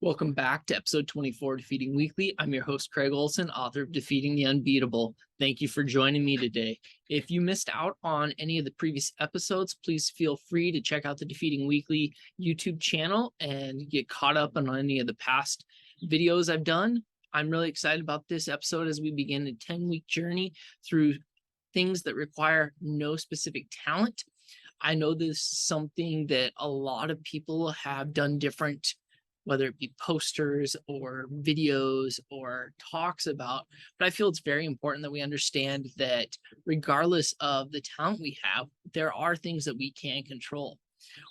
Welcome back to episode 24 of Defeating Weekly. I'm your host, Craig Olson, author of Defeating the Unbeatable. Thank you for joining me today. If you missed out on any of the previous episodes, please feel free to check out the Defeating Weekly YouTube channel and get caught up on any of the past videos I've done. I'm really excited about this episode as we begin a 10-week journey through things that require no specific talent. I know this is something that a lot of people have done different, whether it be posters or videos or talks about. But I feel it's very important that we understand that regardless of the talent we have, there are things that we can control.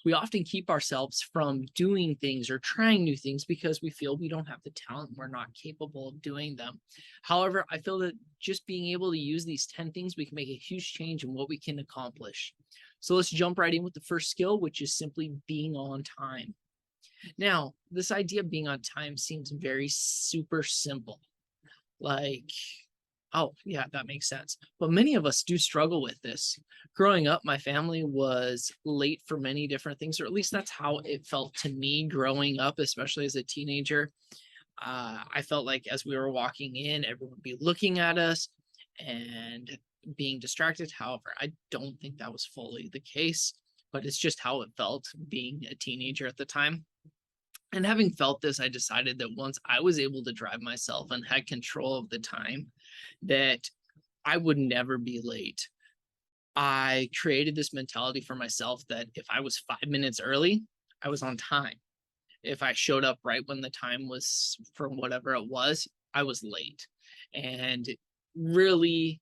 We often keep ourselves from doing things or trying new things because we feel we don't have the talent, we're not capable of doing them. However, I feel that just being able to use these 10 things, we can make a huge change in what we can accomplish. So let's jump right in with the first skill, which is simply being on time. Now, this idea of being on time seems very super simple. Like, oh, yeah, that makes sense. But many of us do struggle with this. Growing up, my family was late for many different things, or at least that's how it felt to me growing up, especially as a teenager. I felt like as we were walking in, everyone would be looking at us and being distracted. However, I don't think that was fully the case, but it's just how it felt being a teenager at the time. And having felt this, I decided that once I was able to drive myself and had control of the time, that I would never be late. I created this mentality for myself that if I was 5 minutes early, I was on time. If I showed up right when the time was for whatever it was, I was late. And really,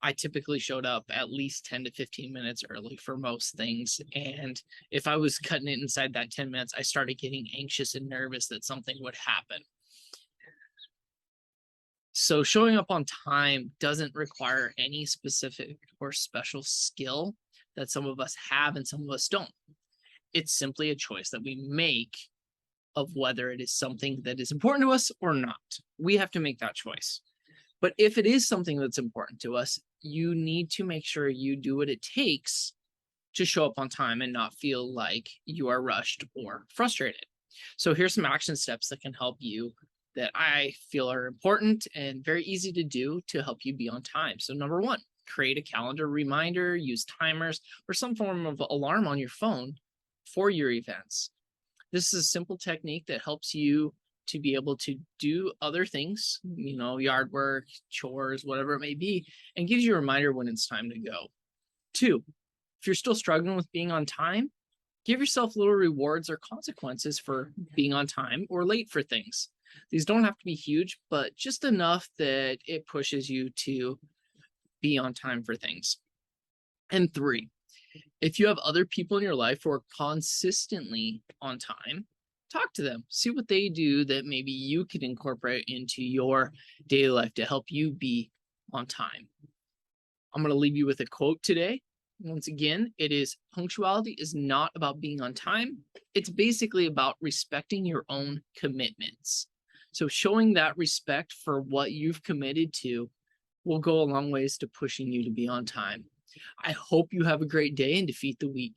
I typically showed up at least 10 to 15 minutes early for most things. And if I was cutting it inside that 10 minutes, I started getting anxious and nervous that something would happen. So showing up on time doesn't require any specific or special skill that some of us have and some of us don't. It's simply a choice that we make of whether it is something that is important to us or not. We have to make that choice. But if it is something that's important to us, you need to make sure you do what it takes to show up on time and not feel like you are rushed or frustrated. So here's some action steps that can help you that I feel are important and very easy to do to help you be on time. So number one, create a calendar reminder, use timers or some form of alarm on your phone for your events. This is a simple technique that helps you to be able to do other things, yard work, chores, whatever it may be, and gives you a reminder when it's time to go. Two, if you're still struggling with being on time, give yourself little rewards or consequences for being on time or late for things. These don't have to be huge, but just enough that it pushes you to be on time for things. And three, if you have other people in your life who are consistently on time, talk to them, see what they do that maybe you could incorporate into your daily life to help you be on time. I'm going to leave you with a quote today. Once again, it is punctuality is not about being on time. It's basically about respecting your own commitments. So showing that respect for what you've committed to will go a long ways to pushing you to be on time. I hope you have a great day and defeat the week.